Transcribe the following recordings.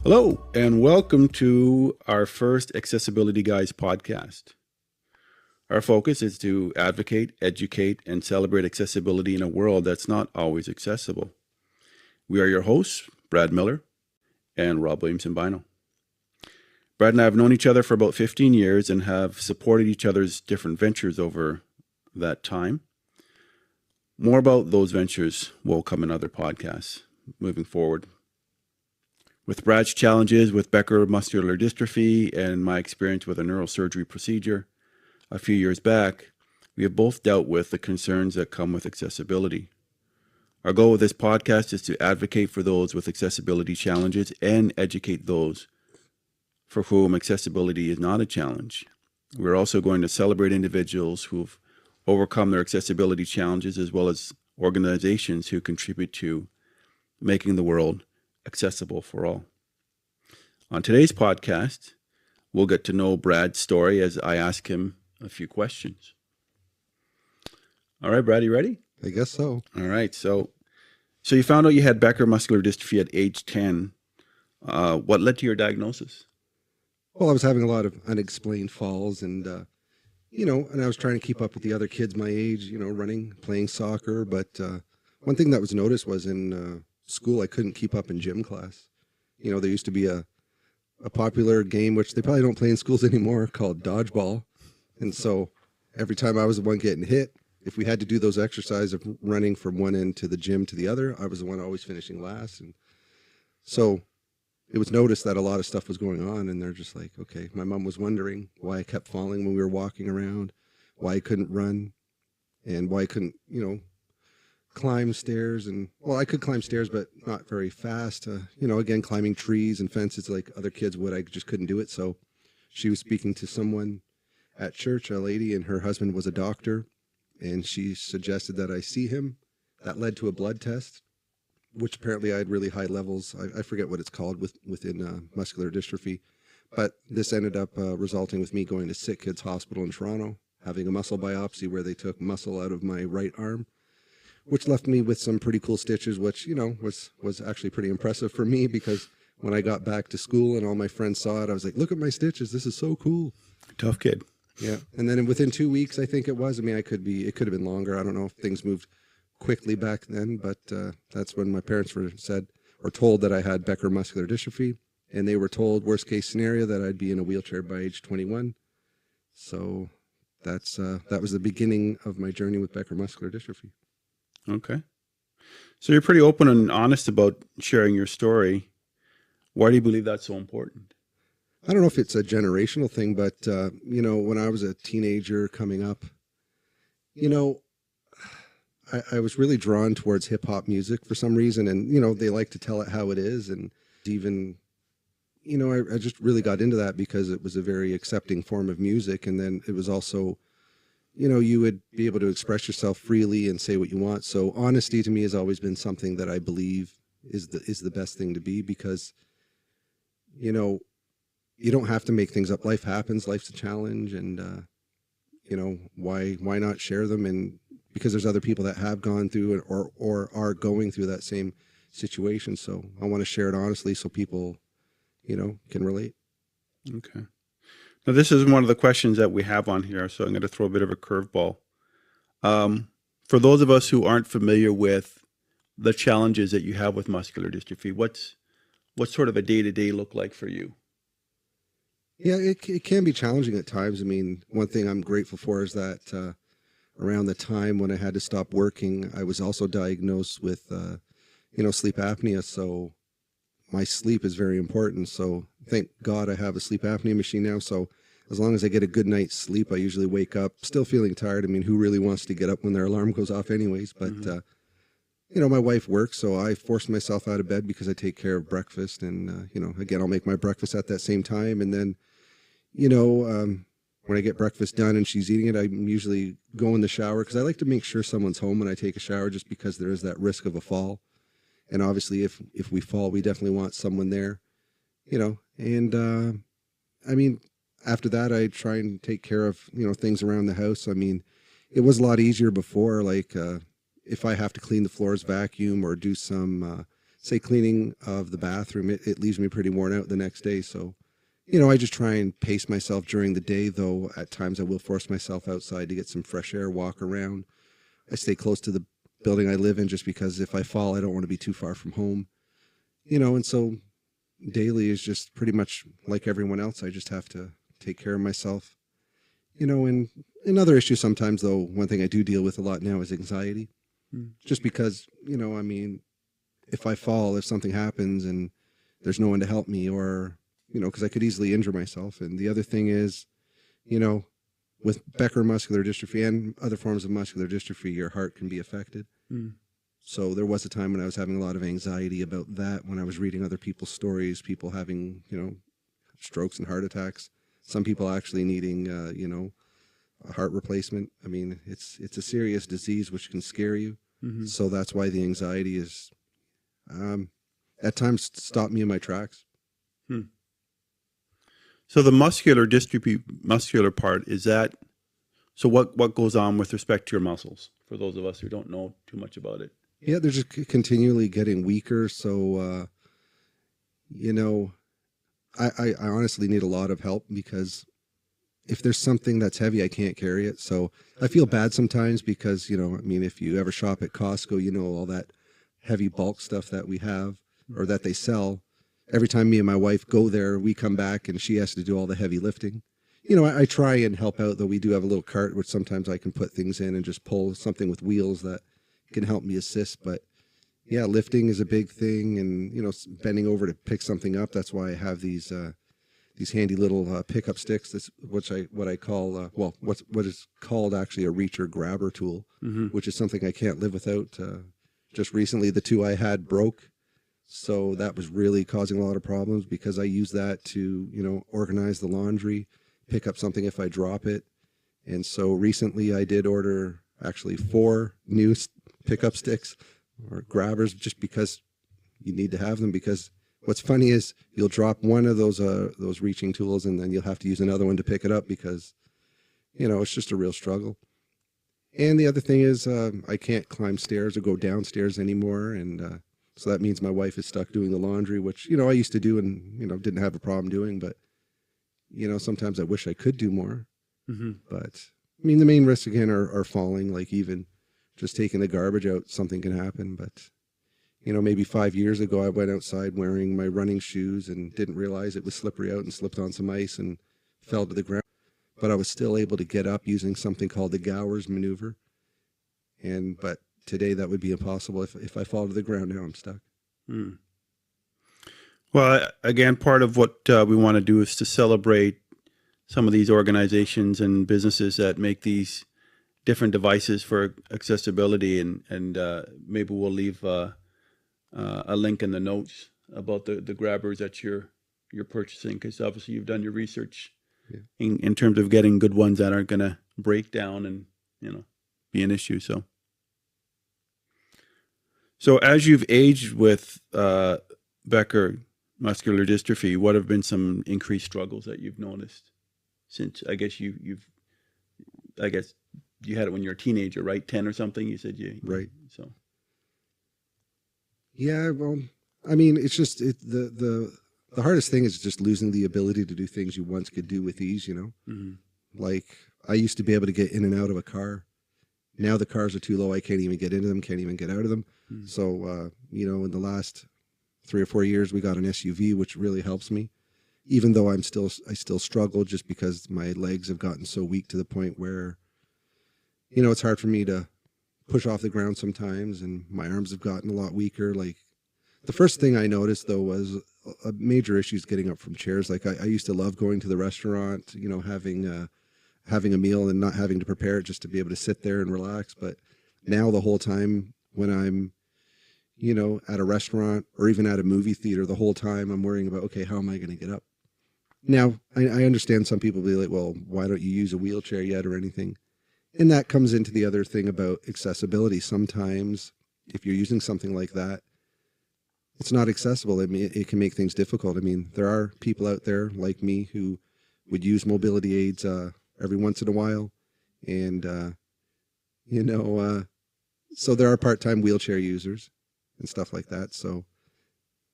Hello, and welcome to our first Accessibility Guys podcast. Our focus is to advocate, educate, and celebrate accessibility in a world that's not always accessible. We are your hosts, Brad Miller and Robb Williamson-Bynoe. Brad and I have known each other for about 15 years and have supported each other's different ventures over that time. More about those ventures will come in other podcasts moving forward. With Brad's challenges with Becker muscular dystrophy and my experience with a neurosurgery procedure a few years back, we have both dealt with the concerns that come with accessibility. Our goal with this podcast is to advocate for those with accessibility challenges and educate those for whom accessibility is not a challenge. We're also going to celebrate individuals who've overcome their accessibility challenges, as well as organizations who contribute to making the world accessible for all. On today's podcast, we'll get to know Brad's story as I ask him a few questions. All right, Brad, you ready? I guess so. All right. So you found out you had Becker muscular dystrophy at age 10. What led to your diagnosis? Well, I was having a lot of unexplained falls and I was trying to keep up with the other kids my age, running, playing soccer. But one thing that was noticed was in school, I couldn't keep up in gym class. There used to be a popular game, which they probably don't play in schools anymore, called dodgeball. And so every time I was the one getting hit, if we had to do those exercises of running from one end to the gym to the other, I was the one always finishing last. And so it was noticed that a lot of stuff was going on, and they're just like, okay, my mom was wondering why I kept falling when we were walking around, why I couldn't run, and why I couldn't, climb stairs. And well, I could climb stairs, but not very fast. Again, climbing trees and fences like other kids would, I just couldn't do it. So she was speaking to someone at church, a lady, and her husband was a doctor, and she suggested that I see him. That led to a blood test, which apparently I had really high levels. I forget what it's called within muscular dystrophy. But this ended up resulting with me going to Sick Kids Hospital in Toronto, having a muscle biopsy where they took muscle out of my right arm, which left me with some pretty cool stitches, which, was actually pretty impressive for me, because when I got back to school and all my friends saw it, I was like, look at my stitches. This is so cool. Tough kid. Yeah. And then within 2 weeks, I think it was, it could have been longer. I don't know if things moved quickly back then, but that's when my parents were told that I had Becker muscular dystrophy, and they were told, worst case scenario, that I'd be in a wheelchair by age 21. So that was the beginning of my journey with Becker muscular dystrophy. Okay. So you're pretty open and honest about sharing your story. Why do you believe that's so important? I don't know if it's a generational thing, but when I was a teenager coming up, I was really drawn towards hip hop music for some reason. And, they like to tell it how it is. And even, I just really got into that because it was a very accepting form of music. And then it was also, you would be able to express yourself freely and say what you want. So honesty to me has always been something that I believe is the best thing to be, because, you don't have to make things up. Life happens. Life's a challenge. And, why not share them? And because there's other people that have gone through it or are going through that same situation. So I want to share it honestly so people, can relate. Okay. Now, this is one of the questions that we have on here, so I'm going to throw a bit of a curveball. For those of us who aren't familiar with the challenges that you have with muscular dystrophy, what's sort of a day-to-day look like for you? Yeah, it can be challenging at times. One thing I'm grateful for is that around the time when I had to stop working, I was also diagnosed with, sleep apnea. So my sleep is very important. So thank God I have a sleep apnea machine now. So as long as I get a good night's sleep, I usually wake up still feeling tired. Who really wants to get up when their alarm goes off anyways? But, my wife works, so I force myself out of bed because I take care of breakfast. And, again, I'll make my breakfast at that same time. And then, when I get breakfast done and she's eating it, I usually go in the shower because I like to make sure someone's home when I take a shower, just because there is that risk of a fall. And obviously, if we fall, we definitely want someone there, And after that, I try and take care of things around the house. It was a lot easier before. Like if I have to clean the floors, vacuum, or do some say cleaning of the bathroom, it leaves me pretty worn out the next day. So, I just try and pace myself during the day, though at times I will force myself outside to get some fresh air, walk around. I stay close to the building I live in just because if I fall, I don't want to be too far from home. And so daily is just pretty much like everyone else. I just have to take care of myself. And another issue sometimes, though, one thing I do deal with a lot now is anxiety. Just because, if I fall, if something happens and there's no one to help me, or, because I could easily injure myself. And the other thing is, with Becker muscular dystrophy and other forms of muscular dystrophy, your heart can be affected. So there was a time when I was having a lot of anxiety about that, when I was reading other people's stories, people having, strokes and heart attacks. Some people actually needing, a heart replacement. I mean, it's a serious disease which can scare you. So that's why the anxiety is, at times, stopped me in my tracks. So the muscular dystrophy, muscular part, is that, so what goes on with respect to your muscles, for those of us who don't know too much about it? Yeah, they're just continually getting weaker. So, I honestly need a lot of help, because if there's something that's heavy, I can't carry it. So I feel bad sometimes because, if you ever shop at Costco, all that heavy bulk stuff that we have or that they sell. Every time me and my wife go there, we come back and she has to do all the heavy lifting. I try and help out, though. We do have a little cart, which sometimes I can put things in and just pull something with wheels that can help me assist. But yeah, lifting is a big thing, and bending over to pick something up. That's why I have these handy little pickup sticks. This what I call what is called actually a reacher grabber tool, which is something I can't live without. Just recently, the two I had broke, so that was really causing a lot of problems, because I use that to organize the laundry, pick up something if I drop it. And so recently I did order actually 4 new pickup sticks or grabbers, just because you need to have them. Because what's funny is you'll drop one of those reaching tools and then you'll have to use another one to pick it up, because it's just a real struggle. And the other thing is I can't climb stairs or go downstairs anymore, and so that means my wife is stuck doing the laundry, which I used to do and didn't have a problem doing. But sometimes I wish I could do more. But I mean, the main risks again are falling. Like even just taking the garbage out, something can happen. But maybe 5 years ago, I went outside wearing my running shoes and didn't realize it was slippery out and slipped on some ice and fell to the ground. But I was still able to get up using something called the Gowers maneuver. But today that would be impossible. If I fall to the ground now, I'm stuck. Well, again, part of what we want to do is to celebrate some of these organizations and businesses that make these different devices for accessibility, and maybe we'll leave a link in the notes about the grabbers that you're purchasing, because obviously you've done your research in terms of getting good ones that aren't going to break down and be an issue. So as you've aged with Becker muscular dystrophy, what have been some increased struggles that you've noticed since? I guess you had it when you were a teenager, right? 10 or something, you said. Right. So yeah, well, I mean, it's just the hardest thing is just losing the ability to do things you once could do with ease. Like I used to be able to get in and out of a car. Now the cars are too low. I can't even get into them, can't even get out of them. So in the last 3 or 4 years, we got an SUV, which really helps me, even though I still struggle, just because my legs have gotten so weak to the point where, it's hard for me to push off the ground sometimes, and my arms have gotten a lot weaker. Like the first thing I noticed, though, was a major issue is getting up from chairs. Like I used to love going to the restaurant, having a meal and not having to prepare it, just to be able to sit there and relax. But now the whole time when I'm at a restaurant or even at a movie theater, the whole time I'm worrying about, okay, how am I going to get up? Now, I understand some people be like, well, why don't you use a wheelchair yet or anything? And that comes into the other thing about accessibility. Sometimes if you're using something like that, it's not accessible. I mean, it can make things difficult. I mean, there are people out there like me who would use mobility aids every once in a while. And, so there are part-time wheelchair users and stuff like that. So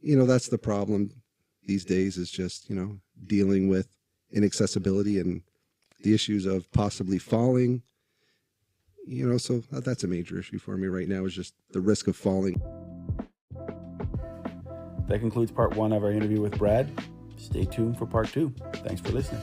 that's the problem these days, is just, dealing with inaccessibility and the issues of possibly falling. So that's a major issue for me right now, is just the risk of falling. That concludes part 1 of our interview with Brad. Stay tuned for part 2. Thanks for listening.